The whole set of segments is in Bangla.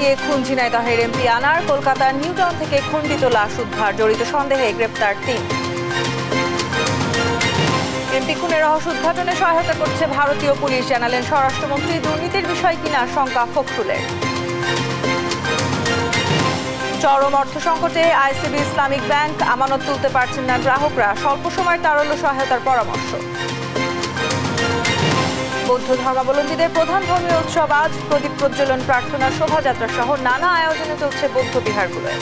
গিয়ে খুন ঝিনাইদহের এমপি আনার। কলকাতার নিউ টাউন থেকে খণ্ডিত লাশ উদ্ধার, জড়িত সন্দেহে গ্রেপ্তার ৩। এমপি খুনের রহস্য উদ্ঘাটনে সহায়তা করছে ভারতীয় পুলিশ, জানালেন স্বরাষ্ট্রমন্ত্রী। দুর্নীতির বিষয় কিনা শঙ্কা ফখরুলের। চরম অর্থ সংকটে আইসিবি ইসলামিক ব্যাংক, আমানত তুলতে পারছেন না গ্রাহকরা, স্বল্প সময়ের তারল্য সহায়তার পরামর্শ। বৌদ্ধ ধর্মাবলম্বীদের প্রধান ধর্মীয় উৎসব আজ, প্রদীপ প্রজ্বলন, প্রার্থনা, শোভাযাত্রা সহ নানা আয়োজনে চলছে বৌদ্ধ বিহারগুলোয়।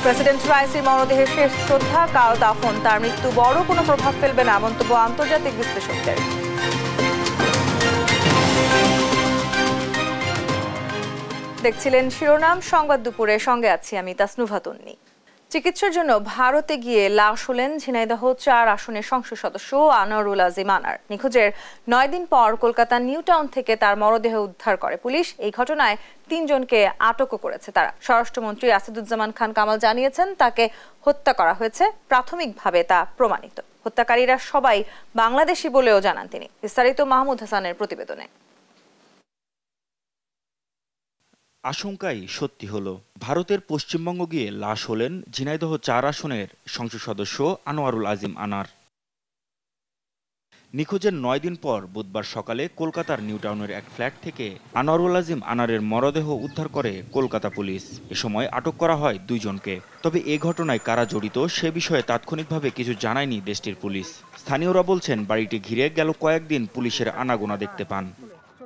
প্রেসিডেন্ট রাইসির মরদেহে শেষ শ্রদ্ধা, কাল দাফন, তার মৃত্যু বড় কোনো প্রভাব ফেলবে না, মন্তব্য আন্তর্জাতিক বিশ্লেষকদের। দেখছিলেন শিরোনাম সংবাদ দুপুরে, সঙ্গে আছি আমি তাসনুভা তন্নি। চিকিৎসার জন্য ভারতে গিয়ে লাশ হলেন ঝিনাইদহ ৪ আসনের সংসদ সদস্য আনোয়ারুল আজিম আনার। নিখোঁজের ৯ দিন পর কলকাতার নিউ টাউন থেকে তার মরদেহ উদ্ধার করে পুলিশ। এই ঘটনায় ৩ জনকে আটকও করেছে তারা। স্বরাষ্ট্রমন্ত্রী আসাদুজ্জামান খান কামাল জানিয়েছেন, তাকে হত্যা করা হয়েছে, প্রাথমিকভাবে তা প্রমাণিত। হত্যাকারীরা সবাই বাংলাদেশি বলেও জানান তিনি। বিস্তারিত মাহমুদ হাসানের প্রতিবেদনে। আশঙ্কাই সত্যি হলো, ভারতের পশ্চিমবঙ্গ গিয়ে লাশ হলেন ঝিনাইদহ ৪ আসনের সংসদ সদস্য আনোয়ারুল আজিম আনার। নিখোঁজের ৯ দিন পর বুধবার সকালে কলকাতার নিউ টাউনের এক ফ্ল্যাট থেকে আনোয়ারুল আজিম আনারের মরদেহ উদ্ধার করে কলকাতা পুলিশ। এ সময় আটক করা হয় ২ জনকে। তবে এ ঘটনায় কারা জড়িত সে বিষয়ে তাৎক্ষণিকভাবে কিছু জানায়নি দেশটির পুলিশ। স্থানীয়রা বলছেন, বাড়িটি ঘিরে গেল কয়েকদিন পুলিশের আনাগোনা দেখতে পান।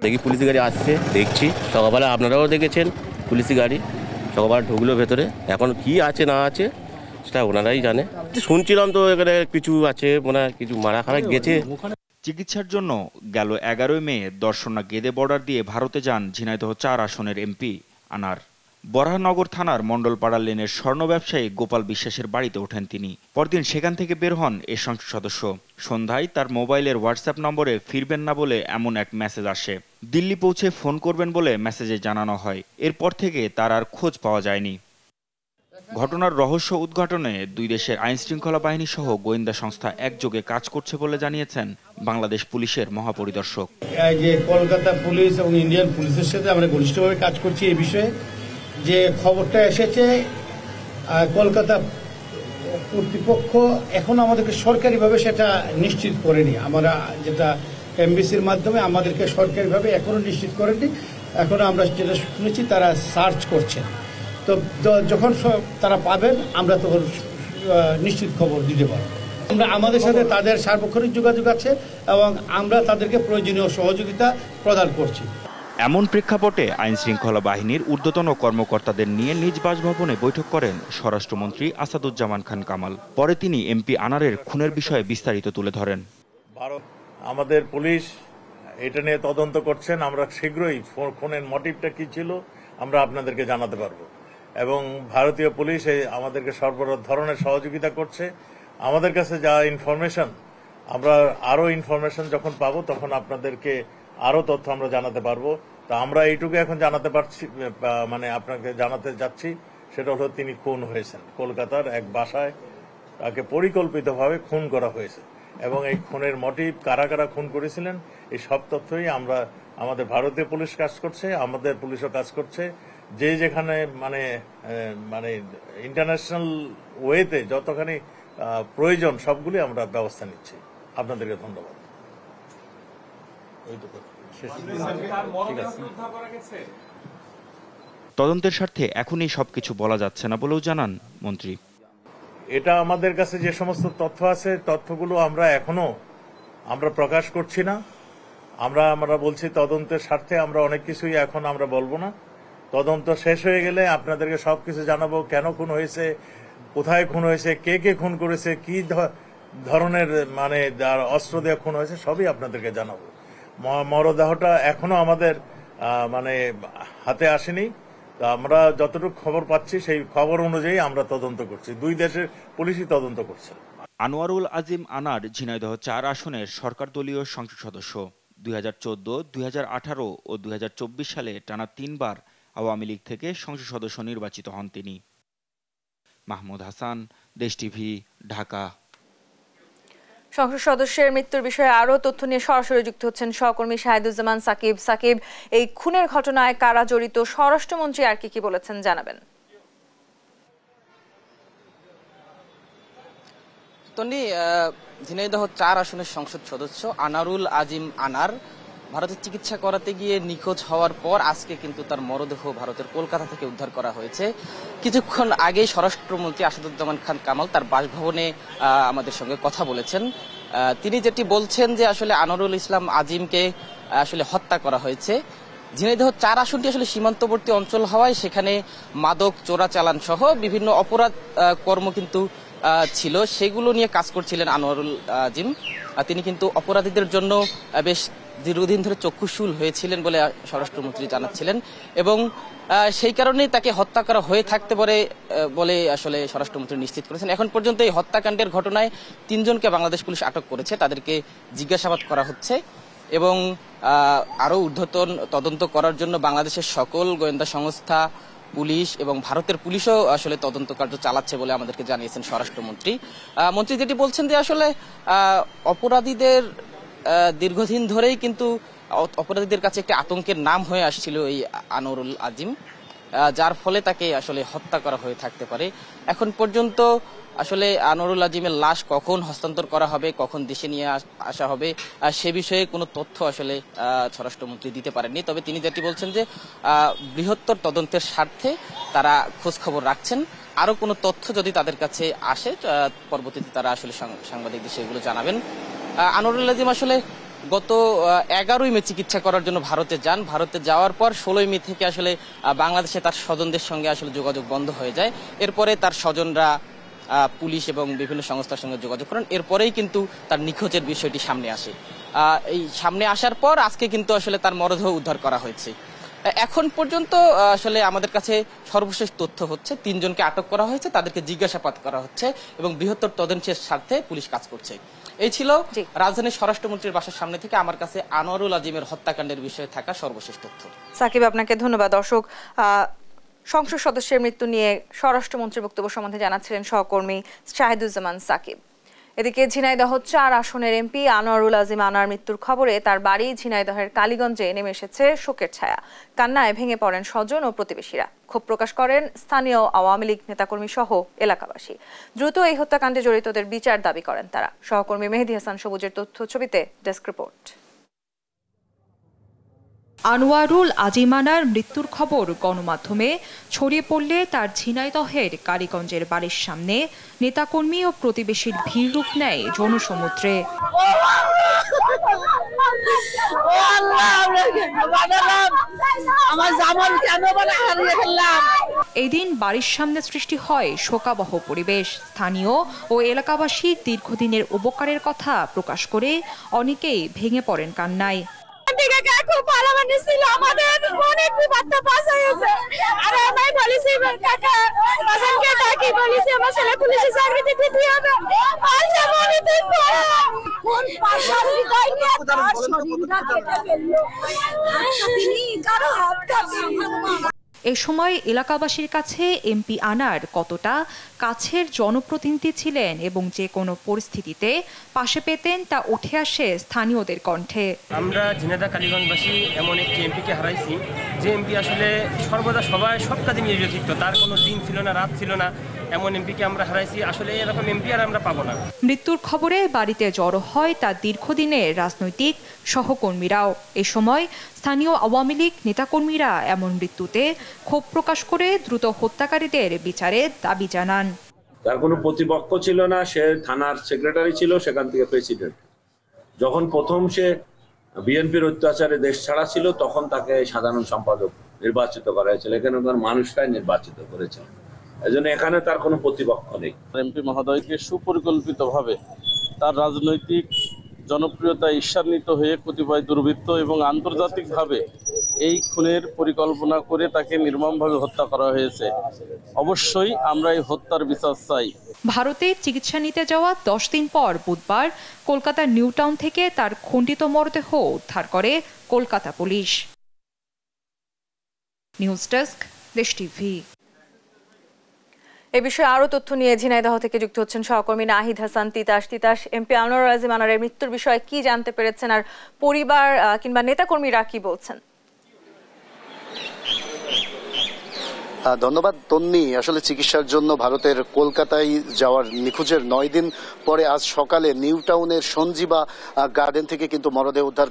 দেখি পুলিশ গাড়ি আসছে, দেখছি সকালবেলা, আপনারাও দেখেছেন পুলিশ গাড়ি সকালবেলা ঢুকলো ভেতরে। এখন কি আছে না আছে সেটা ওনারাই জানে। শুনছিলাম তো এখানে কিছু আছে, মনে হয় কিছু মারা খারাপ গেছে। চিকিৎসার জন্য গেল ১১ মে দর্শনা গেদে বর্ডার দিয়ে ভারতে যান ঝিনাইদহ ৪ আসনের এমপি আনার। বরাহনগর থানার মণ্ডলপাড়া লেনের স্বর্ণ ব্যবসায়ী গোপাল বিশ্বাসের বাড়িতে ওঠেন তিনি। পরদিন সেখান থেকে বের হন এ সংসদ সদস্য। সন্ধ্যায় তার মোবাইলের হোয়াটসঅ্যাপ নম্বরে ফিরবেন না বলে এমন এক মেসেজ আসে। দিল্লি পৌঁছে ফোন করবেন বলে মেসেজে জানানো হয়। এরপর থেকে তার আর খোঁজ পাওয়া যায়নি। ঘটনার রহস্য উদ্ঘাটনে দুই দেশের আইনশৃঙ্খলা বাহিনী সহ গোয়েন্দা সংস্থা একযোগে কাজ করছে বলে জানিয়েছেন বাংলাদেশ পুলিশের মহাপরিদর্শক। যে কলকাতা পুলিশ এবং ইন্ডিয়ান পুলিশের সাথে আমরা ঘনিষ্ঠভাবে কাজ করছি এই বিষয়ে। যে খবরটা এসেছে, কলকাতা কর্তৃপক্ষ এখন আমাদেরকে সরকারিভাবে সেটা নিশ্চিত করেনি। আমরা যেটা এমবিসির মাধ্যমে আমাদেরকে সরকারিভাবে এখনো নিশ্চিত করেনি। এখনো আমরা যেটা শুনেছি তারা সার্চ করছে। তো যখন তারা পাবেন আমরা তখন নিশ্চিত খবর দিতে পারব। আমরা আমাদের সাথে তাদের সার্বক্ষণিক যোগাযোগ আছে এবং আমরা তাদেরকে প্রয়োজনীয় সহযোগিতা প্রদান করছি। এমন প্রেক্ষাপটে আইনশৃঙ্খলা বাহিনীর ঊর্ধ্বতন কর্মকর্তাদের নিয়ে নিজ বাসভবনে বৈঠক করেন স্বরাষ্ট্রমন্ত্রী আসাদুজ্জামান খান কামাল। পরে তিনি এমপি আনারের খুনের বিষয়ে বিস্তারিত তুলে ধরেন। আমাদের পুলিশ এটা নিয়ে তদন্ত করছেন। আমরা শীঘ্রই খুনের মোটিভটা কি ছিল আমরা আপনাদেরকে জানাতে পারবো। এবং ভারতীয় পুলিশ আমাদেরকে সর্ব ধরনের সহযোগিতা করছে। আমাদের কাছে যা ইনফরমেশন, আমরা আরো ইনফরমেশন যখন পাবো তখন আপনাদেরকে আরো তথ্য আমরা জানাতে পারবো। তা আমরা এইটুকু এখন জানাতে পারছি, মানে আপনাকে জানাতে যাচ্ছি, সেটা হলো তিনি খুন হয়েছেন। কলকাতার এক বাসায় তাকে পরিকল্পিতভাবে খুন করা হয়েছে এবং এই খুনের মোটিভ, কারা কারা খুন করেছিলেন, এই সব তথ্যই আমরা, আমাদের ভারতীয় পুলিশ কাজ করছে, আমাদের পুলিশও কাজ করছে। যে যেখানে মানে মানে ইন্টারন্যাশনাল ওয়েতে যতখানি প্রয়োজন সবগুলি আমরা ব্যবস্থা নিচ্ছি। আপনাদেরকে ধন্যবাদ। তদন্তের স্বার্থে এখনই সবকিছু বলা যাচ্ছে না বলেও জানান মন্ত্রী। এটা আমাদের কাছে যে সমস্ত তথ্য আছে, তথ্যগুলো আমরা প্রকাশ করছি না। আমরা বলছি তদন্তের স্বার্থে আমরা অনেক কিছুই এখন আমরা বলবো না। তদন্ত শেষ হয়ে গেলে আপনাদেরকে সবকিছু জানাবো, কেন খুন হয়েছে, কোথায় খুন হয়েছে, কে কে খুন করেছে, কি ধরনের মানে অস্ত্র দিয়ে খুন হয়েছে, সবই আপনাদেরকে জানাবো। মরদেহটা এখনো আমাদের মানে হাতে আসেনি। তা আমরা যতটুকু খবর পাচ্ছি সেই খবর অনুযায়ী আমরা তদন্ত করছি। দুই দেশের পুলিশই তদন্ত করছে। আনোয়ারুল আজিম আনার ঝিনাইদহ ৪ আসনের সরকার দলীয় সংসদ সদস্য। ২০১৪, ২০১৮ ও ২০২৪ সালে টানা ৩ বার আওয়ামী লীগ থেকে সংসদ সদস্য নির্বাচিত হন তিনি। মাহমুদ হাসান, দেশ টিভি, ঢাকা। সংসদ সদস্যের মৃত্যুর বিষয়ে আরও তথ্য নিয়ে সরাসরি যুক্ত হচ্ছেন সহকর্মী শাহিদুজ্জামান সাকিব। সাকিব, এই খুনের ঘটনায় কারা জড়িত, স্বরাষ্ট্রমন্ত্রী আর কি বলেছেন জানাবেন। তন্নি, ঝিনাইদহ 4 আসনের সংসদ সদস্য আনারুল আজিম আনার ভারতে চিকিৎসা করাতে গিয়ে নিখোঁজ হওয়ার পর আজকে কিন্তু তার মরদেহ ভারতের কলকাতা থেকে উদ্ধার করা হয়েছে। কিছুক্ষণ আগেই স্বরাষ্ট্রমন্ত্রী আসাদুজ্জামান খান কামাল তার বাসভবনে আমাদের সঙ্গে কথা বলেছেন। তিনি যেটি বলছেন যে আসলে আনারুল ইসলাম আজিমকে আসলে হত্যা করা হয়েছে। ঝিনাইদহ 4 আসনটি আসলে সীমান্তবর্তী অঞ্চল হওয়ায় সেখানে মাদক চোরাচালান সহ বিভিন্ন অপরাধ কর্ম কিন্তু ছিল, সেগুলো নিয়ে কাজ করছিলেন আনোয়ারুল আজিম। তিনি কিন্তু অপরাধীদের জন্য বেশ দীর্ঘদিন ধরে চক্ষুশূল হয়েছিলেন বলে স্বরাষ্ট্রমন্ত্রী জানাচ্ছিলেন এবং সেই কারণেই তাকে হত্যা করা হয়ে থাকতে পারে বলে আসলে স্বরাষ্ট্রমন্ত্রী নিশ্চিত করেছেন। এখন পর্যন্ত এই হত্যাকাণ্ডের ঘটনায় 3 জনকে বাংলাদেশ পুলিশ আটক করেছে, তাদেরকে জিজ্ঞাসাবাদ করা হচ্ছে এবং আরও ঊর্ধ্বতন তদন্ত করার জন্য বাংলাদেশের সকল গোয়েন্দা সংস্থা, পুলিশ এবং ভারতের পুলিশও আসলে তদন্ত কার্য চালাচ্ছে বলে আমাদেরকে জানিয়েছেন স্বরাষ্ট্রমন্ত্রী। মন্ত্রী যেটি বলছেন যে আসলে অপরাধীদের দীর্ঘদিন ধরেই কিন্তু অপরাধীদের কাছে একটি আতঙ্কের নাম হয়ে আসছিল এই আনোয়ারুল আজিম, যার ফলে তাকে আসলে হত্যা করা হয়ে থাকতে পারে। এখন পর্যন্ত আসলে আনোয়ারুল আজিমের লাশ কখন হস্তান্তর করা হবে, কখন দেশে নিয়ে আসা হবে, সে বিষয়ে কোনো তথ্য আসলে স্বরাষ্ট্রমন্ত্রী দিতে পারেননি। তবে তিনি যেটি বলছেন যে বৃহত্তর তদন্তের স্বার্থে তারা খোঁজ খবর রাখছেন, আরও কোনো তথ্য যদি তাদের কাছে আসে পরবর্তীতে তারা আসলে সাংবাদিকদের সেগুলো জানাবেন। আনোয়ারুল আজিম আসলে গত 11ই মে চিকিৎসা করার জন্য ভারতে যান। ভারতে যাওয়ার পর 16ই মে থেকে আসলে বাংলাদেশে তার স্বজনদের সঙ্গে আসলে যোগাযোগ বন্ধ হয়ে যায়। এরপরে তার স্বজনরা পুলিশ এবং বিভিন্ন সংস্থার সঙ্গে যোগাযোগ করেন, এরপরেই কিন্তু তার নিখোঁজের বিষয়টি সামনে আসে। এই সামনে আসার পর আজকে কিন্তু আসলে তার মরদেহ উদ্ধার করা হয়েছে। এখন পর্যন্ত আসলে আমাদের কাছে সর্বশেষ তথ্য হচ্ছে 3 জনকে আটক করা হয়েছে, তাদেরকে জিজ্ঞাসাবাদ করা হচ্ছে এবং বৃহত্তর তদন্তের স্বার্থে পুলিশ কাজ করছে। এই ছিল রাজধানীর স্বরাষ্ট্রমন্ত্রীর বাসার সামনে থেকে আমার কাছে আনোয়ারুল আজিমের হত্যাকাণ্ডের বিষয়ে থাকা সর্বশেষ তথ্য। সাকিব, আপনাকে ধন্যবাদ। দর্শক, সংসদ সদস্যের মৃত্যু নিয়ে স্বরাষ্ট্রমন্ত্রীর বক্তব্য সম্বন্ধে জানাচ্ছিলেন সহকর্মী শাহিদুজ্জামান সাকিব। এদিকে ঝিনাইদহ 4 আসনের এমপি আনোয়ারুল আজিম আনার মৃত্যুর খবরে তার বাড়ি ঝিনাইদহের কালীগঞ্জে নেমে এসেছে শোকের ছায়া। কান্নায় ভেঙে পড়েন স্বজন ও প্রতিবেশীরা। ক্ষোভ প্রকাশ করেন স্থানীয় আওয়ামী লীগ নেতাকর্মী সহ এলাকাবাসী। দ্রুত এই হত্যাকাণ্ডে জড়িতদের বিচার দাবি করেন তারা। সহকর্মী মেহেদী হাসান সবুজের তথ্য ছবিতে ডেস্ক রিপোর্ট। আনোয়ারুল আজিম আনার মৃত্যুর খবর গণমাধ্যমে ছড়িয়ে পড়লে তার ঝিনাইদহের কালীগঞ্জের বাড়ির সামনে নেতাকর্মী ও প্রতিবেশীর ভিড় রূপ নেয় জনসমুদ্রে। এদিন বাড়ির সামনে সৃষ্টি হয় শোকাবহ পরিবেশ। স্থানীয় ও এলাকাবাসী দীর্ঘদিনের উপকারের কথা প্রকাশ করে অনেকেই ভেঙে পড়েন কান্নায়। খুব ভালো মানুষ ছিল, আমাদের অনেক বিপদ পাস হয়েছে। আর আমি বলেছি কাকা বাসানকে ডাকি, বলেছি আমার ছেলে পুলিশে চাকরি দিতে হবে। আজ আমি দিন পরে কোন পাশার হৃদয়কে তার শরীরটা কেটে ফেললো, তিনি কারো হাত কাটে। এ সময় এলাকাবাসীর কাছে এমপি আনার কতটা কাছের জনপ্রতিনিধি ছিলেন এবং যে কোনো পরিস্থিতিতে পাশে পেতেন তা উঠে আসে স্থানীয়দের কণ্ঠে। আমরা ঝিনাইদহ কালীগঞ্জবাসী এমন একটি এমপিকে হারাইছি যে এমপি আসলে সর্বদা সব কাজে নিয়োজিত, তার কোনো দিন ছিল না রাত ছিল না, এমন এমপিকে আমরা হারাইছি। আসলে এরকম এমপি আর আমরা পাবো না। মৃত্যুর খবরে বাড়িতে জড়ো হয় তার দীর্ঘদিনের রাজনৈতিক সহকর্মীরাও। এ সময় স্থানীয় আওয়ামী লীগ নেতাকর্মীরা এমন মৃত্যুতে ক্ষোভ প্রকাশ করে দ্রুত হত্যাকারীদের বিচারের দাবি জানান। তার কোনো প্রতিপক্ষ ছিল না, সে থানার সেক্রেটারি ছিল, সেখান থেকে প্রেসিডেন্ট। যখন প্রথম সে বিএনপির অত্যাচারে দেশ ছাড়া ছিল তখন তাকে সাধারণ সম্পাদক নির্বাচিত করা হয়েছিল। এখানে তার মানুষটাই নির্বাচিত করেছে, এজন্য এখানে তার কোনো প্রতিপক্ষ নেই। এমপি মহোদয়কে সুপরিকল্পিতভাবে তার রাজনৈতিক জনপ্রিয়তা ঈর্ষান্বিত হয়ে কতিপয় দুর্বৃত্ত এবং আন্তর্জাতিকভাবে এই খুনের পরিকল্পনা করে তাকে নির্মমভাবে হত্যা করা হয়েছে। অবশ্যই আমরা এই হত্যার বিচার চাই। ভারতে চিকিৎসা নিতে যাওয়া 10 দিন পর বুধবার কলকাতার নিউ টাউন থেকে তার খণ্ডিত মরদেহ উদ্ধার করে কলকাতা পুলিশ। নিউজ ডেস্ক, দেশ টিভি। এ বিষয়ে আরো তথ্য নিয়ে ঝিনাইদহ থেকে যুক্ত হচ্ছেন সহকর্মী নাহিদ হাসান তিতাস। এমপি আনোয়ারুল আজিম আনারের মৃত্যুর বিষয়ে কি জানতে পেরেছেন আর পরিবার কিংবা নেতাকর্মীরা কি বলছেন? ধন্যবাদ তন্নি। আসলে চিকিৎসার জন্য ভারতের কলকাতায় যাওয়ার নিখোঁজের 9 দিন পরে আজ সকালে নিউ টাউনের সঞ্জীবা গার্ডেন থেকে কিন্তু মরদেহ উদ্ধার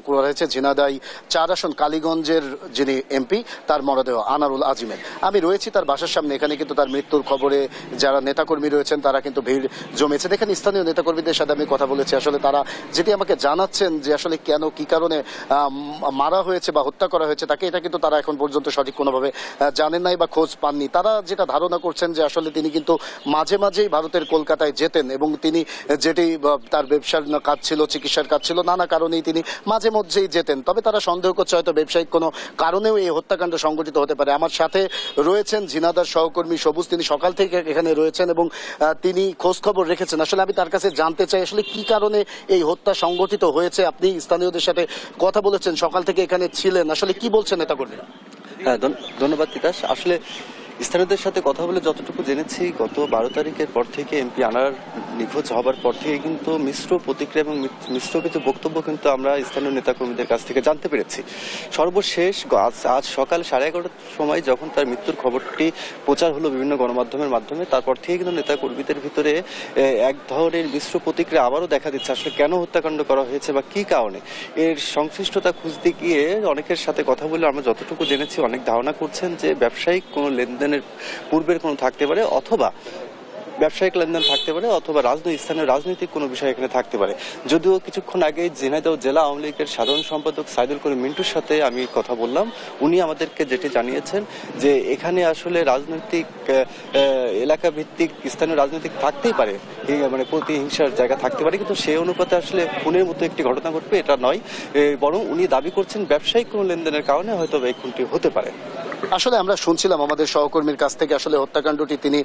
করা হয়েছে ঝিনাইদহ 4 আসন কালীগঞ্জের যিনি এমপি তার মরদেহ আনারুল আজিমের। আমি রয়েছি তার বাসার সামনে। এখানে কিন্তু তার মৃত্যুর খবরে যারা নেতাকর্মী রয়েছেন তারা কিন্তু ভিড় জমেছে। দেখেন স্থানীয় নেতাকর্মীদের সাথে আমি কথা বলেছি। আসলে তারা যেটি আমাকে জানাচ্ছেন যে আসলে কেন কি কারণে মারা হয়েছে বা হত্যা করা হয়েছে তাকে, এটা কিন্তু তারা এখন পর্যন্ত সঠিক কোনোভাবে জানেন নাই বা খোঁজ পাননি। তারা যেটা ধারণা করছেন যে আসলে তিনি কিন্তু মাঝে মাঝেই ভারতের কলকাতায় যেতেন এবং তিনি যেটি তার ব্যবসার কাজ ছিল, চিকিৎসার কাজ ছিল, নানা কারণেই তিনি মাঝে মধ্যেই যেতেন। তবে তারা সন্দেহ করছে হয়তো ব্যবসায়িক কোনো কারণেও এই হত্যাকাণ্ড সংঘটিত হতে পারে। আমার সাথে রয়েছেন ঝিনাইদহ সহকর্মী সবুজ। তিনি সকাল থেকে এখানে রয়েছেন এবং তিনি খোঁজ খবর রেখেছেন। আসলে আমি তার কাছে জানতে চাই আসলে কি কারণে এই হত্যা সংঘটিত হয়েছে। আপনি স্থানীয়দের সাথে কথা বলেছেন, সকাল থেকে এখানে ছিলেন, আসলে কি বলছেন নেতাকর্মীরা? হ্যাঁ, ধন্যবাদ তিতাস। আসলে স্থানীয়দের সাথে কথা বলে যতটুকু জেনেছি, গত 12 তারিখের পর থেকে এমপি আনার নিখোঁজ হবার পর থেকে কিন্তু মিশ্র প্রতিক্রিয়া এবং মিশ্র কিছু বক্তব্য কিন্তু আমরা স্থানীয় নেতাকর্মীদের কাছ থেকে জানতে পেরেছি। সর্বশেষ আজ সকাল 11:30টার সময় যখন তার মৃত্যুর খবরটি প্রচার হলো বিভিন্ন গণমাধ্যমের মাধ্যমে, তারপর থেকে কিন্তু নেতাকর্মীদের ভিতরে এক ধরনের মিশ্র প্রতিক্রিয়া আবারও দেখা দিচ্ছে। আসলে কেন হত্যাকাণ্ড করা হয়েছে বা কি কারণে, এর সংশ্লিষ্টতা খুঁজতে গিয়ে অনেকের সাথে কথা বলে আমরা যতটুকু জেনেছি অনেক ধারণা করছেন যে ব্যবসায়িক কোনো লেনদেনের পূর্বের কোনো থাকতে পারে, অথবা ব্যবসায়িক লেনদেন থাকতে পারে, অথবা স্থানীয় রাজনৈতিক কোনো বিষয় এখানে থাকতে পারে। যদিও কিছুক্ষণ আগে ঝিনাইদহ জেলা আওয়ামী লীগের সাধারণ সম্পাদক সাইদুল করিম মিন্টুর সাথে আমি কথা বললাম। উনি আমাদেরকে যেটি জানিয়েছেন যে এখানে আসলে রাজনৈতিক এলাকা ভিত্তিক স্থানীয় রাজনৈতিক থাকতেই পারে, মানে প্রতিহিংসার জায়গা থাকতে পারে, কিন্তু সেই অনুপাতে আসলে খুনের মতো একটি ঘটনা ঘটবে এটা নয়। বরং উনি দাবি করছেন ব্যবসায়িক কোনো লেনদেনের কারণে হয়তো এই খুনটি হতে পারে। আসলে আমরা শুনছিলাম আমাদের সহকর্মীর কাছ থেকে আসলে হত্যাকাণ্ডটি তিনি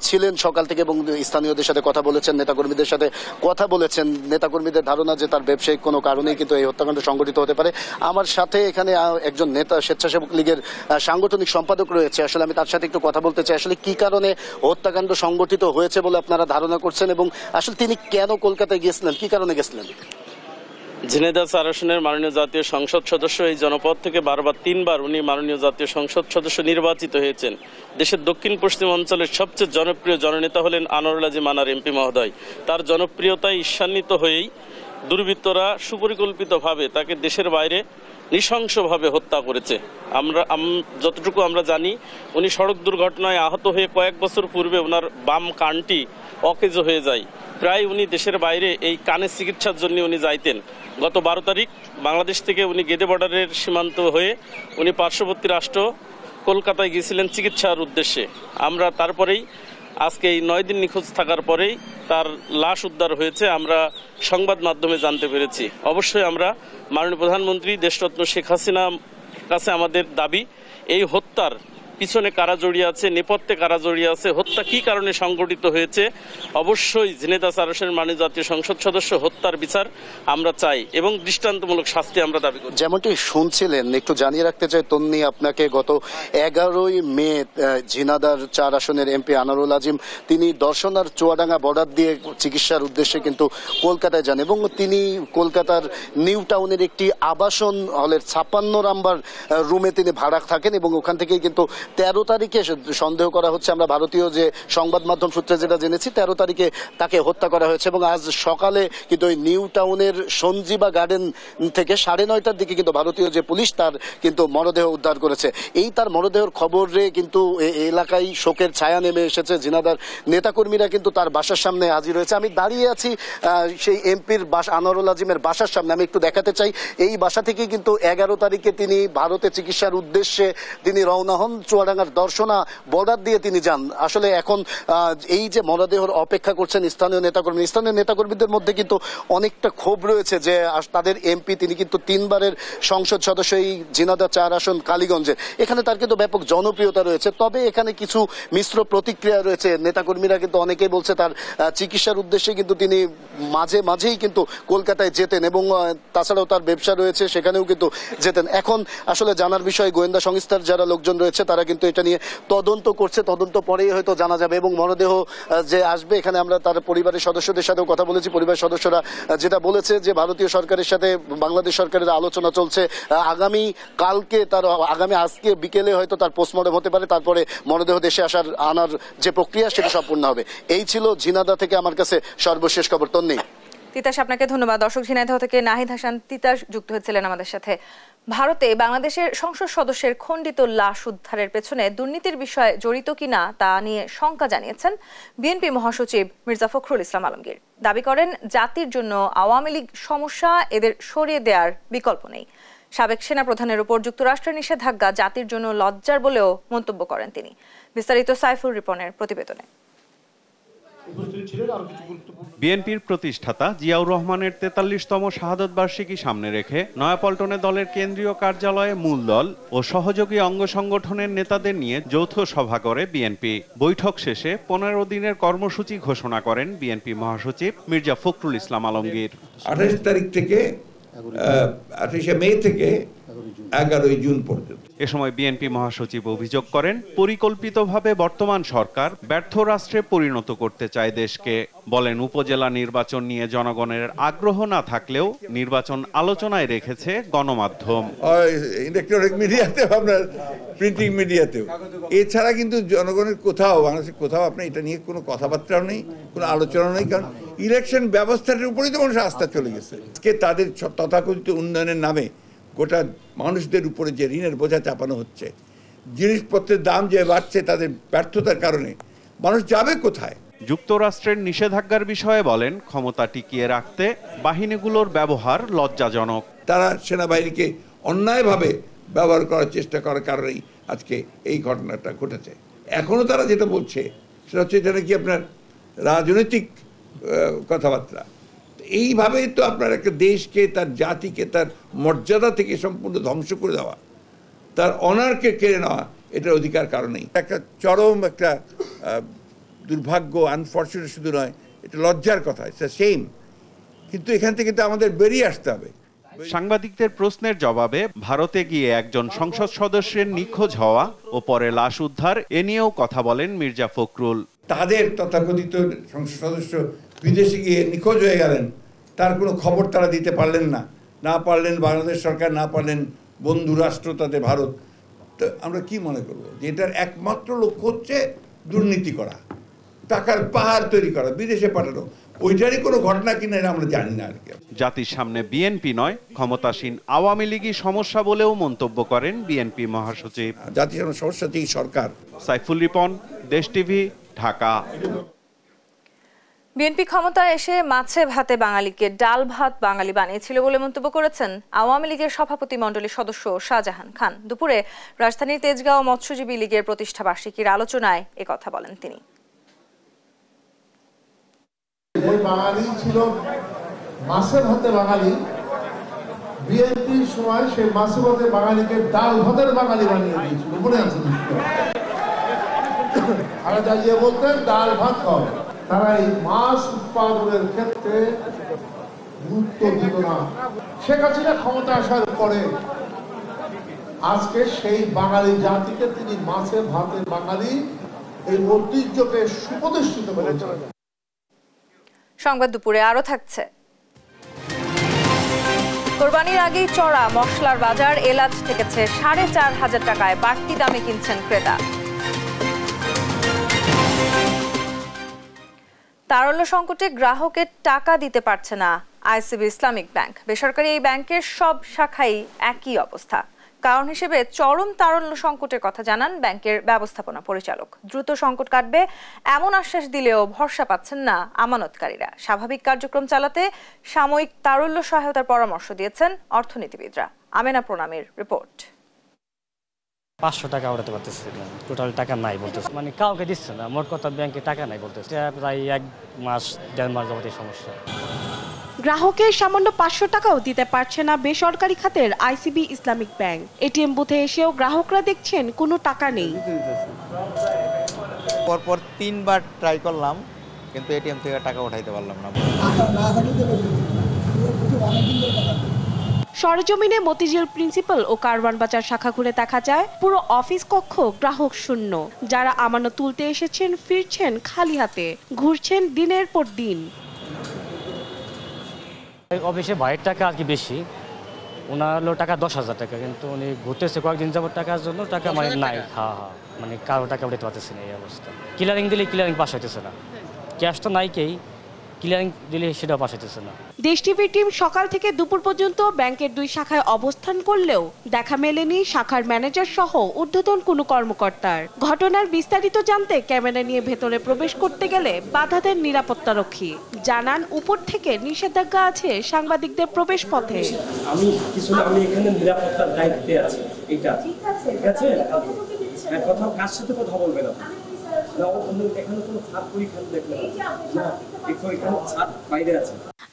ছিলেন সকাল থেকে এবং স্থানীয়দের সাথে কথা বলেছেন, নেতাকর্মীদের সাথে কথা বলেছেন। নেতাকর্মীদের ধারণা যে তার ব্যবসায়িক কোনো কারণেই কিন্তু এই হত্যাকাণ্ড সংঘটিত হতে পারে। আমার সাথে এখানে একজন নেতা, স্বেচ্ছাসেবক লীগের সাংগঠনিক সম্পাদক রয়েছে। আসলে আমি তার সাথে একটু কথা বলতে চাই। আসলে কি কারণে হত্যাকাণ্ড সংঘটিত হয়েছে বলে আপনারা ধারণা করছেন এবং আসলে তিনি কেন কলকাতায় গিয়েছিলেন, কি কারণে গেছিলেন? ঝিনাইদহ 4 আসনের মাননীয় জাতীয় সংসদ সদস্য, এই জনপদ থেকে 3বার উনি মাননীয় জাতীয় সংসদ সদস্য নির্বাচিত হয়েছেন। দেশের দক্ষিণ পশ্চিম অঞ্চলের সবচেয়ে জনপ্রিয় জননেতা হলেন আনোয়ারুল আজিম আনার এমপি মহোদয়। তার জনপ্রিয়তায় ঈর্ষান্বিত হয়েই দুর্বৃত্তরা সুপরিকল্পিতভাবে তাকে দেশের বাইরে নৃশংসভাবে হত্যা করেছে। যতটুকু আমরা জানি, উনি সড়ক দুর্ঘটনায় আহত হয়ে কয়েক বছর পূর্বে ওনার বাম কানটি অকেজ হয়ে যায়। প্রায় উনি দেশের বাইরে এই কানের চিকিৎসার জন্য উনি যাইতেন। গত 12 তারিখ বাংলাদেশ থেকে উনি গেদে বর্ডারের সীমান্ত হয়ে উনি পার্শ্ববর্তী রাষ্ট্র কলকাতায় গিয়েছিলেন চিকিৎসার উদ্দেশ্যে। আমরা তারপরেই আজকে এই 9 দিন নিখোঁজ থাকার পরেই তার লাশ উদ্ধার হয়েছে আমরা সংবাদ মাধ্যমে জানতে পেরেছি। অবশ্যই আমরা মাননীয় প্রধানমন্ত্রী দেশরত্ন শেখ হাসিনার কাছে আমাদের দাবি, এই হত্যার পিছনে কারা জড়িয়ে আছে, নেপথ্যে কারা জড়িয়ে আছে, হত্যা কি কারণে সংঘটিত হয়েছে, অবশ্যই ঝিনাইদহ 4 আসনের মাননীয় জাতীয় সংসদ সদস্য হত্যার বিচার আমরা চাই এবং দৃষ্টান্তমূলক শাস্তি আমরা দাবি করি। যেমনটি শুনছিলেন, একটু জানিয়ে রাখতে চাই তন্নি আপনাকে, গত 11ই মে ঝিনাইদহ 4 আসনের এমপি আনোয়ারুল আজিম তিনি দর্শনার চুয়াডাঙ্গা বর্ডার দিয়ে চিকিৎসার উদ্দেশ্যে কিন্তু কলকাতায় যান এবং তিনি কলকাতার নিউ টাউনের একটি আবাসন হলের 56 নাম্বার রুমে তিনি ভাড়া থাকেন এবং ওখান থেকেই কিন্তু 13 তারিখে সন্দেহ করা হচ্ছে, আমরা ভারতীয় যে সংবাদ মাধ্যম সূত্রে যেটা জেনেছি, 13 তারিখে তাকে হত্যা করা হয়েছে এবং আজ সকালে কিন্তু ওই নিউ টাউনের সঞ্জীবা গার্ডেন থেকে 9:30টার দিকে কিন্তু ভারতীয় যে পুলিশ তার কিন্তু মরদেহ উদ্ধার করেছে। এই তার মরদেহের খবরে কিন্তু এলাকায় শোকের ছায়া নেমে এসেছে। ঝিনাইদহ নেতাকর্মীরা কিন্তু তার বাসার সামনে হাজির হয়েছে। আমি দাঁড়িয়ে আছি সেই এমপির আনোয়ারুল আজিমের বাসার সামনে। আমি একটু দেখাতে চাই, এই বাসা থেকেই কিন্তু 11 তারিখে তিনি ভারতে চিকিৎসার উদ্দেশ্যে তিনি রওনা হন। চুয়াডাঙ্গার দর্শনা বর্ডার দিয়ে তিনি যান। আসলে এখন এই যে মরদেহর অপেক্ষা করছেন স্থানীয় নেতাকর্মীদের মধ্যে কিন্তু অনেকটা ক্ষোভ রয়েছে যে তাদের এমপি তিনি কিন্তু 3বারের সংসদ সদস্য এই ঝিনাইদহ 4 আসন কালীগঞ্জে, এখানে তার কিন্তু ব্যাপক জনপ্রিয়তা রয়েছে। তবে এখানে কিছু মিশ্র প্রতিক্রিয়া রয়েছে। নেতাকর্মীরা কিন্তু অনেকেই বলছে তার চিকিৎসার উদ্দেশ্যে কিন্তু তিনি মাঝেই কিন্তু কলকাতায় যেতেন এবং তাছাড়াও তার ব্যবসা রয়েছে, সেখানেও কিন্তু যেতেন। এখন আসলে জানার বিষয়, গোয়েন্দা সংস্থার যারা লোকজন রয়েছে তারা কিন্তু এটা নিয়ে তদন্ত করছে, তদন্ত পরেই হয়তো জানা যাবে। এবং মরদেহ যে আসবে এখানে আমরা তার পরিবারের সদস্যদের সাথেও কথা বলেছি। পরিবারের সদস্যরা যেটা বলেছে যে ভারতীয় সরকারের সাথে বাংলাদেশ সরকারের আলোচনা চলছে, আগামী আজকে বিকেলে হয়তো তার পোস্টমর্টম হতে পারে, তারপরে মরদেহ দেশে আনার যে প্রক্রিয়া সেটা সম্পূর্ণ হবে। এই ছিল ঝিনাইদহ থেকে আমার কাছে সর্বশেষ খবর। তন্নি। তিতাস, আপনাকে ধন্যবাদ। দর্শক, ঝিনাইদহ থেকে নাহিদ হাসান তিতাস যুক্ত হয়েছিলেন আমাদের সাথে। ভারতে বাংলাদেশের সংসদ সদস্যের খণ্ডিত লাশ উদ্ধারের পেছনে দুর্নীতির বিষয়ে জড়িত কিনা তা নিয়ে শঙ্কা জানিয়েছেন বিএনপি মহাসচিব মির্জা ফখরুল ইসলাম আলমগীর। দাবি করেন, জাতির জন্য আওয়ামী লীগ সমস্যা, এদের সরিয়ে দেওয়ার বিকল্প নেই। সাবেক সেনাপ্রধানের উপর যুক্তরাষ্ট্রের নিষেধাজ্ঞা জাতির জন্য লজ্জার বলেও মন্তব্য করেন তিনি। বিস্তারিত সাইফুল রিপনের প্রতিবেদনে। বিএনপির প্রতিষ্ঠাতা জিয়াউর রহমানের ৪৩তম শাহাদত বার্ষিকী সামনে রেখে নয়াপল্টনে দলের কেন্দ্রীয় কার্যালয়ে মূল দল ও সহযোগী অঙ্গ সংগঠনের নেতাদের নিয়ে যৌথ সভা করে বিএনপি। বৈঠক শেষে ১৫ দিনের কর্মসূচি ঘোষণা করেন বিএনপি মহাসচিব মির্জা ফখরুল ইসলাম আলমগীর। ২৮ তারিখ থেকে ২৮শে মে থেকে ১১ জুন পর্যন্ত। এ সময় বিএনপি মহাসচিব অভিযোগ করেন, পরিকল্পিতভাবে বর্তমান সরকার ব্যর্থ রাষ্ট্রে পরিণত করতে চায় দেশকে। বলেন, উপজেলা নির্বাচন নিয়ে জনগণের আগ্রহ না থাকলেও নির্বাচন আলোচনায় রেখেছে গণমাধ্যম, ইলেকট্রনিক মিডিয়াতে, আপনার প্রিন্টিং মিডিয়াতেও। এছাড়া কিন্তু জনগণের বাংলাদেশের কোথাও আপনার এটা নিয়ে কোনো কথাবার্তাও নেই, কোনো আলোচনা নেই। কারণ ইলেকশন ব্যবস্থাটার উপরেই তো মানুষের আস্থা চলে গেছে। আজকে তাদের তথাকথিত উন্নয়নের নামে গোটা মানুষদের উপরে যে ঋণের বোঝা চাপানো হচ্ছে, জিনিসপত্রের দাম যে বাড়ছে তাদের ব্যর্থতার কারণে, মানুষ যাবে কোথায়? যুক্তরাষ্ট্রের নিষেধাজ্ঞার বিষয়ে বলেন, ক্ষমতা টিকিয়ে রাখতে বাহিনীগুলোর ব্যবহার লজ্জাজনক। তারা সেনাবাহিনীকে অন্যায়ভাবে ব্যবহার করার চেষ্টা করার কারণেই আজকে এই ঘটনাটা ঘটেছে। এখনও তারা যেটা বলছে সেটা হচ্ছে এটা নাকি আপনার রাজনৈতিক কথাবার্তা। এইভাবে তো আপনার একটা দেশকে, তার জাতিকে, তার মর্যাদা থেকে সম্পূর্ণ ধ্বংস করে দেওয়া, তার অনারকে কেড়ে নেওয়া, এটার অধিকার কারণেই একটা চরম একটা দুর্ভাগ্য, আনফর্চুনেট শুধু নয়, এটা লজ্জার কথা, ইটস আ শেম। কিন্তু এখান থেকে তো আমাদের বেরিয়ে আসতে হবে। সাংবাদিকদের প্রশ্নের জবাবে ভারতে গিয়ে একজন সংসদ সদস্যের নিখোঁজ হওয়া ও পরে লাশ উদ্ধার, এ নিয়েও কথা বলেন মির্জা ফখরুল। তাদের তথাকথিত সংসদ সদস্য বিদেশে গিয়ে নিখোঁজ হয়ে গেলেন, তার কোনো খবর তারা দিতে পারলেন না পারলেন বাংলাদেশ সরকার, না পারলেন বন্ধু রাষ্ট্র তাদের ভারত। তো আমরা কি মনে করব যে এটার একমাত্র লক্ষ্য হচ্ছে দুর্নীতি করা, টাকার পাহাড় তৈরি করা, বিদেশে পাঠানো? ওইটারই কোনো ঘটনা কিনা এটা আমরা জানি না। আর কি জাতির সামনে বিএনপি নয়, ক্ষমতাসীন আওয়ামী লীগই সমস্যা বলেও মন্তব্য করেন বিএনপি মহাসচিব। জাতির সামনে সমস্যা হচ্ছে এই সরকার। সাইফুল রিপন, দেশ টিভি, ঢাকা। বিএনপি ক্ষমতায় এসে মাছে ভাতে বাঙালিকে ডাল ভাত বাঙালি বানিয়েছিল বলে মন্তব্য করেছেন আওয়ামী লীগের সভাপতি মণ্ডলীর সদস্য শাহজাহান খান। দুপুরে রাজধানীর তেজগাঁও মৎস্যজীবী লীগের প্রতিষ্ঠা বার্ষিকীর আলোচনায় একথা বলেন তিনি। বাঙালি ছিল মাছে ভাতে বাঙালি, বিএনপির সময় সেই মাছে ভাতে বাঙালিকে ডাল ভাতের বাঙালি বানিয়ে দিয়েছিল, মনে আছে? খালেদা জিয়া বলতেন ডাল ভাত খাওয়া। তারা এই মাছ উৎপাদনের ক্ষেত্রে গুরুত্ব দিত না। শেখ হাসিনা ক্ষমতা আসার পরে আজকে সেই বাঙালি জাতিকে তিনি মাছে ভাতে বাঙালি এই ঐতিহ্যকে সুপ্রতিষ্ঠিত করেছেন। সংবাদ দুপুরে আরো থাকছে। কোরবানির আগেই চড়া মশলার বাজার, এলাচ ঠেকেছে ৪,৫০০ টাকায়, বাড়তি দামে কিনছেন ক্রেতা। তারল্য সংকটে গ্রাহকের টাকা দিতে পারছে না আইসিবি ইসলামিক ব্যাংক। বেসরকারি এই ব্যাংকের সব শাখাই একই অবস্থা। কারণ হিসেবে চরম তারল্য সংকটের কথা জানান ব্যাংকের ব্যবস্থাপনা পরিচালক। দ্রুত সংকট কাটবে এমন আশ্বাস দিলেও ভরসা পাচ্ছেন না আমানতকারীরা। স্বাভাবিক কার্যক্রম চালাতে সাময়িক তারল্য সহায়তার পরামর্শ দিয়েছেন অর্থনীতিবিদরা। আমেনা প্রণামের রিপোর্ট। ৫০০ টাকা ওঠাতে পারতেছে না, টোটাল টাকা নাই বলতেছে, মানে কাউকে দিচ্ছে না। মোট কথা ব্যাংকে টাকা নাই বলতেছে। প্রায় ১ মাস ১.৫ মাস যাবতীয় সমস্যা। গ্রাহকের সামান্য ৫০০ টাকাও দিতে পারছে না বেসরকারি খাতের আইসিবি ইসলামিক ব্যাংক। এটিএম বুথে এসেও গ্রাহকরা দেখছেন কোনো টাকা নেই। পরপর ৩ বার ট্রাই করলাম, কিন্তু এটিএম থেকে টাকা উঠাইতে পারলাম না। সরেজমিনে মতিঝিল প্রিন্সিপাল ও কারওয়ান বাজার শাখা ঘুরে দেখা যায় পুরো অফিস কক্ষ গ্রাহক শূন্য। যারা আমানত তুলতে এসেছেন ফিরছেন খালি হাতে, ঘুরছেন দিনের পর দিন। অফিসে ভাইয়ের টাকা আর কি বেশি, ওনার হলো টাকা 10,000 টাকা, কিন্তু উনি ঘুরতেছে কয়েকদিন যাবত টাকার জন্য, টাকা মানে নাই। হ্যাঁ, মানে কারো টাকা উঠাতে পারতেছে না এই অবস্থা। ক্লিয়ারিং দিলে ক্লিয়ারিং পাস হইতেছে না, ক্যাশ তো নাই, কেই ক্লিয়ারিং দিলে সেটা পাস হইতেছে না। দেশ টিভির টিম সকাল থেকে দুপুর পর্যন্ত ব্যাংকের 2 শাখায় অবস্থান করলেও দেখা মেলেনি শাখার ম্যানেজার সহ ঊর্ধ্বতন কোনো কর্মকর্তার। ঘটনার বিস্তারিত জানতে ক্যামেরা নিয়ে ভেতরে প্রবেশ করতে গেলে বাধা দেন নিরাপত্তারক্ষী। জানান উপর থেকে নিষেধাজ্ঞা আছে সাংবাদিকদের প্রবেশ পথে। আমি এখানে নিরাপত্তার দায়িত্বে আছি, এটা ঠিক আছে, কোথাও কার সাথে কথা বলবেন না।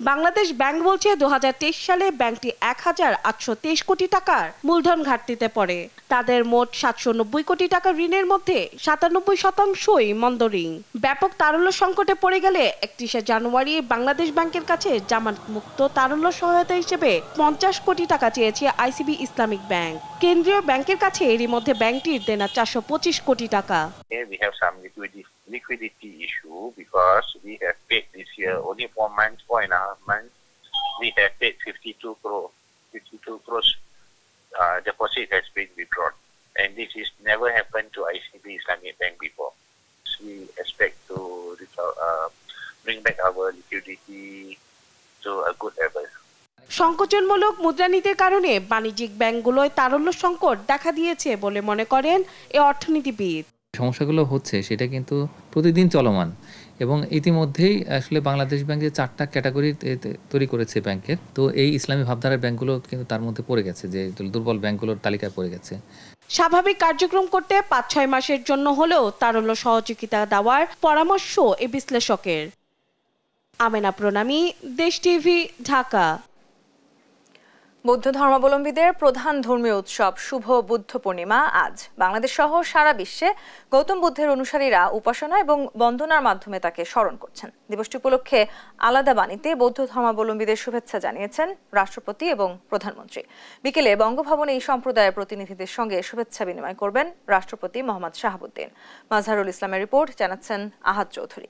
বাংলাদেশ ব্যাংক বলছে 2023 সালে ব্যাংকটি 1,823 কোটি টাকার মূলধন ঘাটতিতে পড়ে। তাদের মোট 790 কোটি টাকা ঋণের মধ্যে 97%ই মন্দ ঋণ। ব্যাপক তারল্য সংকটে পড়ে গেলে 31শে জানুয়ারি বাংলাদেশ ব্যাংকের কাছে জামানত মুক্ত তারল্য সহায়তা হিসেবে 50 কোটি টাকা চেয়েছে আইসিবি ইসলামিক ব্যাংক। কেন্দ্রীয় ব্যাংকের কাছে এরই মধ্যে ব্যাংকটির দেনা 425 কোটি টাকা। We have some liquidity issue because we have paid this year only 4 months, 4.5 months. We have paid 52 crores deposit has been withdrawn, and this is never happened to ICB Islamic Bank before. We expect to bring back our liquidity to a good level. সংকোচনমূলক মুদ্রানীতির কারণে বাণিজ্যিক ব্যাংকগুলোয় তারল্য সংকট দেখা দিয়েছে বলে মনে করেন এই অর্থনীতিবিদ। সমস্যাগুলো হচ্ছে সেটা কিন্তু প্রতিদিন চলমান, এবং ইতিমধ্যেই আসলে বাংলাদেশ ব্যাংক যে 4টা ক্যাটাগরি তৈরি করেছে ব্যাংকের, তো এই ইসলামী ভাবধারার ব্যাংকগুলো কিন্তু তার মধ্যে পড়ে গেছে, যে দুর্বল ব্যাংকগুলোর তালিকায় পড়ে গেছে। স্বাভাবিক কার্যক্রম করতে 5-6 মাসের জন্য হলেও তারল্য সহযোগিতা দেওয়ার পরামর্শ এই বিশ্লেষকের। আমেনা প্রণামী, দেশ টিভি, ঢাকা। বৌদ্ধ ধর্মাবলম্বীদের প্রধান ধর্মীয় উৎসব শুভ বুদ্ধ পূর্ণিমা আজ। বাংলাদেশ সহ সারা বিশ্বে গৌতম বুদ্ধের অনুসারীরা উপাসনা এবং বন্দনার মাধ্যমে তাকে স্মরণ করছেন। দিবসটি উপলক্ষে আলাদা বাণীতে বৌদ্ধ ধর্মাবলম্বীদের শুভেচ্ছা জানিয়েছেন রাষ্ট্রপতি এবং প্রধানমন্ত্রী। বিকেলে বঙ্গভবনে এই সম্প্রদায়ের প্রতিনিধিদের সঙ্গে শুভেচ্ছা বিনিময় করবেন রাষ্ট্রপতি মোহাম্মদ শাহাবুদ্দিন। মাজহারুল ইসলামের রিপোর্ট, জানাচ্ছেন আহাদ চৌধুরী।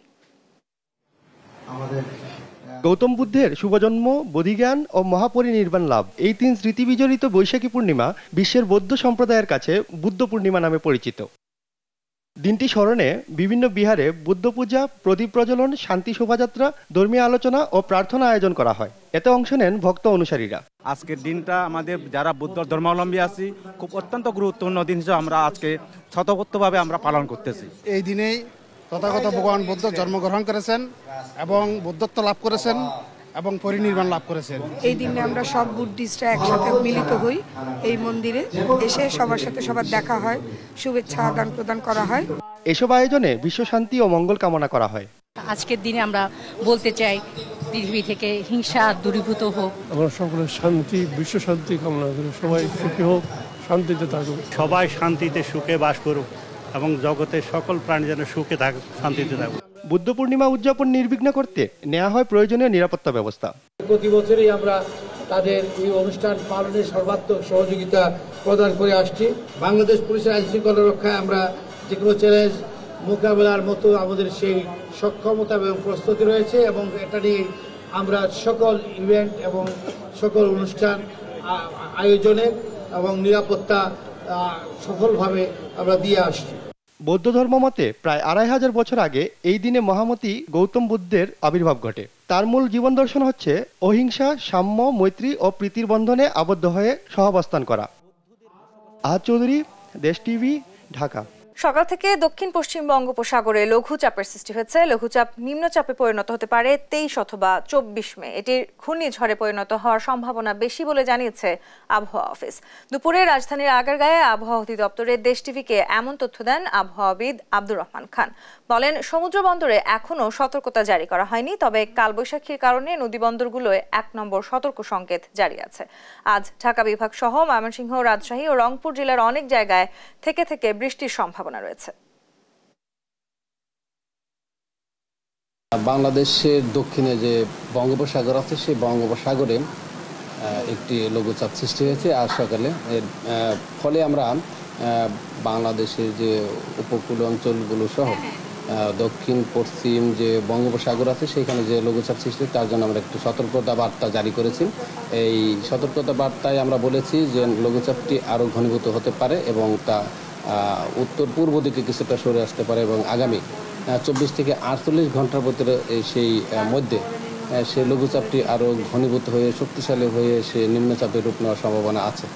গৌতম বুদ্ধের শুভজন্ম, বোধিজ্ঞান ও মহাপরিনির্বাণ লাভ, এই 3 স্মৃতি বিজড়িত বৈশাখী পূর্ণিমা বিশ্বের বৌদ্ধ সম্প্রদায়ের কাছে বুদ্ধ পূর্ণিমা নামে পরিচিত। দিনটি স্মরণে বিভিন্ন বিহারে বুদ্ধ পূজা, প্রদীপ প্রজ্বলন, শান্তি শোভাযাত্রা, ধর্মীয় আলোচনা ও প্রার্থনা আয়োজন করা হয়। এতে অংশ নেন ভক্ত অনুসারীরা। আজকের দিনটা আমাদের যারা বুদ্ধ ধর্মাবলম্বী আছি খুব অত্যন্ত গুরুত্বপূর্ণ দিন হিসেবে আমরা আজকে স্বতঃস্ফূর্তভাবে আমরা পালন করতেছি। এই দিনেই তথাগত ভগবান বুদ্ধ জন্মগ্রহণ করেছেন এবং বুদ্ধত্ব লাভ করেছেন এবং পরিনির্বাণ লাভ করেছেন। এই দিনে আমরা সব বুদ্ধিস্টরা একসাথে মিলিত হই এই মন্দিরে, এসে সবার সাথে সবার দেখা হয়, শুভেচ্ছা আদান প্রদান করা হয়। এসব আয়োজনে বিশ্ব শান্তি ও মঙ্গল কামনা করা হয়। আজকের দিনে আমরা বলতে চাই পৃথিবী থেকে হিংসা দূরীভূত হোক। আমরা সকলের শান্তি, বিশ্ব শান্তি কামনা করি, সবাই সুখী হোক, শান্তিতে থাকুক, সবাই শান্তিতে সুখে বাস করুক এবং জগতের সকল প্রাণী যেন সুখে থাকুক, শান্তিতে থাকুক। বুদ্ধ পূর্ণিমা উদযাপন নির্বিঘ্ন করতে নেওয়া হয় প্রয়োজনীয় নিরাপত্তা ব্যবস্থা। প্রতি বছরই আমরা তাদের এই অনুষ্ঠান পালনে সর্বাত্মক সহযোগিতা প্রদান করে আসছি। বাংলাদেশ পুলিশের আইন শৃঙ্খলা রক্ষায় আমরা যে কোনো চ্যালেঞ্জ মোকাবেলার মতো আমাদের সেই সক্ষমতা এবং প্রস্তুতি রয়েছে, এবং এটা নিয়ে আমরা সকল ইভেন্ট এবং সকল অনুষ্ঠান আয়োজনে এবং নিরাপত্তা সফলভাবে আমরা দিয়ে আসছি। বৌদ্ধ ধর্ম মতে প্রায় 2500 বছর আগে এই দিনে মহামতি গৌতম বুদ্ধের আবির্ভাব ঘটে। তার মূল জীবন দর্শন হচ্ছে অহিংসা, সাম্য, মৈত্রী ও প্রীতির বন্ধনে আবদ্ধ হয়ে সহাবস্থান করা। আহাদ চৌধুরী, দেশ টিভি, ঢাকা। সকাল থেকে দক্ষিণ পশ্চিম বঙ্গোপসাগরে লঘুচাপের সৃষ্টি হয়েছে। লঘুচাপ নিম্নচাপে পরিণত হতে পারে 23 অথবা 24 মে। এটির ঘূর্ণিঝড়ে পরিণত হওয়ার সম্ভাবনা বেশি বলে জানিয়েছে আবহাওয়া অফিস। দুপুরে রাজধানীর আগারগাঁয়ে আবহাওয়া অধিদপ্তরের দেশ টিভিকে এমন তথ্য দেন আবহাওয়াবিদ আব্দুর রহমান খান। বলেন, সমুদ্র বন্দরে এখনও সতর্কতা জারি করা হয়নি, তবে কালবৈশাখীর কারণে নদী বন্দরগুলোয় 1 নম্বর সতর্ক সংকেত জারি আছে। আজ ঢাকা বিভাগ সহ ময়মনসিংহ, রাজশাহী ও রংপুর জেলার অনেক জায়গায় থেকে থেকে বৃষ্টির সম্ভাবনা রয়েছে। বাংলাদেশের দক্ষিণে যে বঙ্গোপসাগর আছে, সেই বঙ্গোপসাগরে একটি লঘুচাপ সৃষ্টি হয়েছে আজ সকালে। এর ফলে আমরা বাংলাদেশের যে উপকূল অঞ্চলগুলো সহ দক্ষিণ পশ্চিম যে বঙ্গোপসাগর আছে সেখানে যে লঘুচাপ সৃষ্টি তার জন্য আমরা একটু সতর্কতা বার্তা জারি করেছি। এই সতর্কতা বার্তায় আমরা বলেছি যে লঘুচাপটি আরও ঘনীভূত হতে পারে এবং তা উত্তর পূর্ব দিকে কিছুটা সরে আসতে পারে এবং আগামী 24 থেকে 48 ঘন্টার ভিতরে সেই মধ্যে সেই লঘুচাপটি আরও ঘনীভূত হয়ে শক্তিশালী হয়ে সে নিম্নচাপের রূপ নেওয়ার সম্ভাবনা আছে।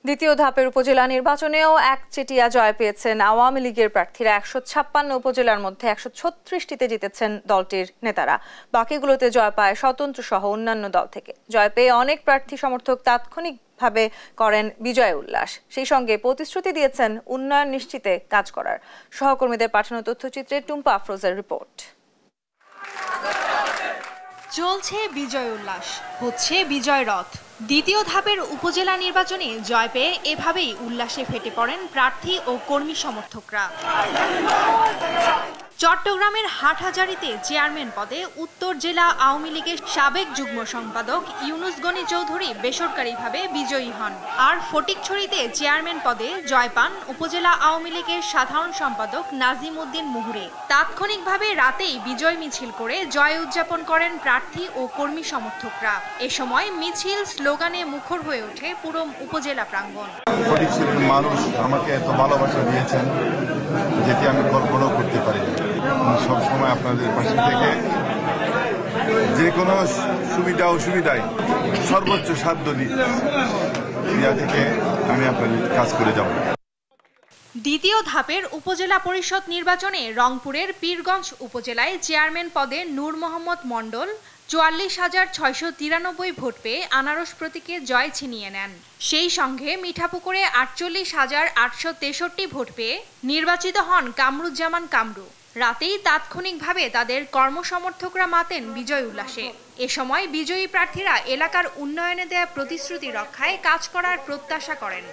দ্বিতীয় ধাপের উপজেলা নির্বাচনেও একচেটিয়া জয় পেয়েছেন আওয়ামী লীগের প্রার্থীরা। 156 উপজেলার মধ্যে 136টিতে জিতেছেন দলটির নেতারা। বাকিগুলোতে জয় পায় স্বতন্ত্র সহ অন্যান্য দল থেকে। জয় পেয়ে অনেক প্রার্থী সমর্থক তাৎক্ষণিকভাবে করেন বিজয় উল্লাস। সেই সঙ্গে প্রতিশ্রুতি দিয়েছেন উন্নয়ন নিশ্চিতে কাজ করার। সহকর্মীদের পাঠানো তথ্যচিত্রে টুম্পা আফরোজের রিপোর্ট। চলছে বিজয় উল্লাস, হচ্ছে বিজয় রথ। দ্বিতীয় ধাপের উপজেলা নির্বাচনে জয় পেয়ে এভাবেই উল্লাসে ফেটে পড়েন প্রার্থী ও কর্মী সমর্থকরা। চট্টগ্রামের হাটহাজারীতে চেয়ারম্যান পদে উত্তর জেলা আওয়ামী লীগের সাবেক যুগ্ম সম্পাদক ইউনুস গনি চৌধুরী বেসরকারিভাবে বিজয়ী হন। আর ফটিকছড়িতে চেয়ারম্যান পদে জয় পান উপজেলা আওয়ামী লীগের সাধারণ সম্পাদক নাজিম উদ্দিন মুহুরী। তাৎক্ষণিকভাবে রাতেই বিজয় মিছিল করে জয় উদযাপন করেন প্রার্থী ও কর্মী সমর্থকরা। এ সময় মিছিল স্লোগানে মুখর হয়ে ওঠে পুরো উপজেলা প্রাঙ্গণ। ফটিকছড়ির মানুষ আমাকে এত ভালোবাসা দিয়েছেন যেটি আমি কল্পনাও করতে পারি। সবসময় আপনাদের পাশে থেকে যে কোনো সুবিধা অসুবিধায় সর্বোচ্চ সাধ্য দিয়া থেকে আমি আপনাদের কাজ করে যাব। দ্বিতীয় ধাপের উপজেলা পরিষদ নির্বাচনে রংপুরের পীরগঞ্জ উপজেলায় চেয়ারম্যান পদে নূর মোহাম্মদ মণ্ডল 44,693 ভোট পেয়ে আনারস প্রতীকে জয় ছিনিয়ে নেন। সেই সঙ্গে মিঠাপুকুরে 48,863 ভোট পেয়ে নির্বাচিত হন কামরুজ্জামান কামরু। রাতেই তাৎক্ষণিকভাবে তাদের কর্মসমর্থকরা মাতেন বিজয় উল্লাসে। এ সময় বিজয়ী প্রার্থীরা এলাকার উন্নয়নে দেয়া প্রতিশ্রুতি রক্ষায় কাজ করার প্রত্যাশা করেন।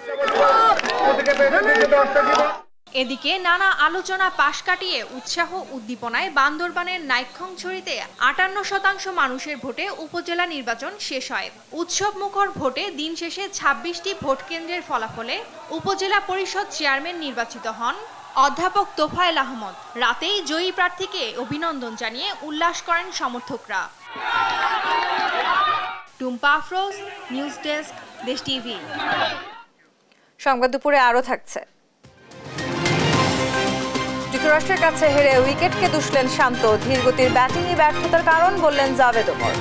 এদিকে নানা আলোচনা পাশ কাটিয়ে উৎসাহ উদ্দীপনায় বান্দরবানের নাইক্ষ্যংছড়িতে 58% মানুষের ভোটে উপজেলা নির্বাচন শেষ হয়। উৎসব মুখর ভোটে দিন শেষে 26টি ভোট কেন্দ্রের ফলাফলে উপজেলা পরিষদ চেয়ারম্যান নির্বাচিত হন অধ্যাপক তোফায়েল আহমদ। রাতেই জয়ী প্রার্থীকে অভিনন্দন জানিয়ে উল্লাস করেন সমর্থকরা। টুম্পা আফরোজ, নিউজ ডেস্ক, দেশ টিভি। সংবাদ দুপুরে আরো থাকছে। যুক্তরাষ্ট্রের কাছে হেরে উইকেটকে দুষলেন শান্ত। ধীরগতির ব্যাটিংয়ে ব্যর্থতার কারণ বললেন জাভেদ ওমর।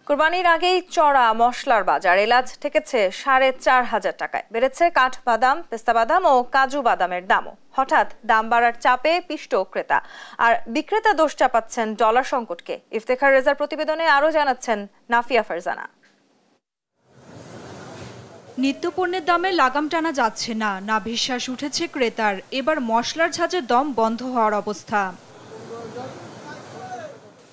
কোরবানির আগেই চড়া মশলার বাজার। এলাচ ঠেকেছে 4,500 টাকায়। বেড়েছে কাঠবাদাম, পেস্তা বাদাম ও কাজু বাদামের দামও। হঠাৎ দাম বাড়ার চাপে পিষ্ট ক্রেতা, আর বিক্রেতা দোষ চাপাচ্ছেন ডলার সংকটকে। ইফতেখার রেজার প্রতিবেদনে আরও জানাচ্ছেন নাফিয়া ফারজানা। নিত্যপণ্যের দামে লাগাম টানা যাচ্ছে না বিশ্বাস উঠেছে ক্রেতার। এবার মশলার ঝাঁজের দম বন্ধ হওয়ার অবস্থা।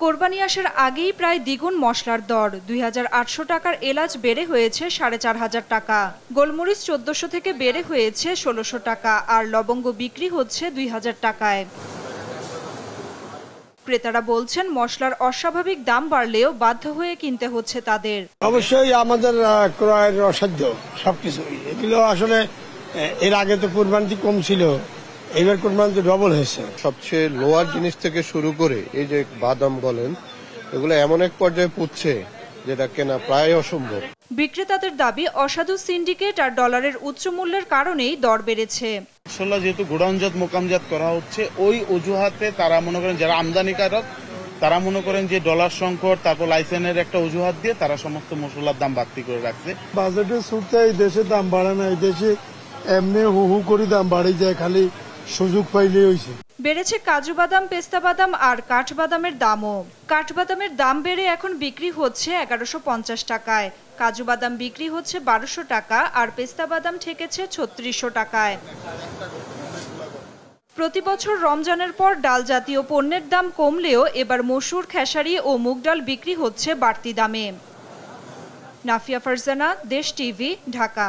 কোরবানি আসার আগেই প্রায় দ্বিগুণ মশলার দর। 2,800 টাকার এলাচ বেড়ে হয়েছে 4,500 টাকা। গোলমরিচ 1,400 থেকে বেড়ে হয়েছে 1,600 টাকা, আর লবঙ্গ বিক্রি হচ্ছে 2,000 টাকায়। ক্রেতারা বলছেন মশলার অস্বাভাবিক দাম বাড়লেও বাধ্য হয়ে কিনতে হচ্ছে তাদের। অবশ্যই আমাদের ক্রয়ের অসাধ্য সবকিছু। এগুলো আসলে এর আগে তো কোরবানি কম ছিল, এবার কোরবানি তো ডবল হয়েছে। সবচেয়ে লোয়ার জিনিস থেকে শুরু করে এই যে বাদাম বলেন, এগুলো এমন এক পর্যায়ে পড়ছে যেটা কেনা প্রায় অসম্ভব। বিক্রেতাদের দাবি অসাধু সিন্ডিকেট আর ডলারের উচ্চ মূল্যের কারণেই দর বেড়েছে। মশলা যেহেতু গোডাউনজাত মোকামজাত করা হচ্ছে, ওই অজুহাতে তারা মনে করেন যারা আমদানিকারক তারা মনে করেন যে ডলার সংকট, তারপর লাইসেন্সের একটা অজুহাত দিয়ে তারা সমস্ত মশলার দাম বাড়তি করে রাখছে। বাজেটের সুরতে এই দেশে দাম বাড়ে না, এই দেশে এমনি হু করে দাম বাড়ে যায়, খালি সুযোগ পাইলে হয়েছে। বেড়েছে কাজু বাদাম, পেস্তা বাদাম আর কাঠবাদামের দামও। কাঠবাদামের দাম বেড়ে এখন বিক্রি হচ্ছে 1,150 টাকায়। কাজু বাদাম বিক্রি হচ্ছে 1,200 টাকা, আর পেস্তা বাদাম ঠেকেছে 3,600 টাকায়। প্রতি বছর রমজানের পর ডাল জাতীয় পণ্যের দাম কমলেও এবার মসুর, খেসারি ও মুগ ডাল বিক্রি হচ্ছে বাড়তি দামে। নাফিয়া ফারজানা, দেশ টিভি, ঢাকা।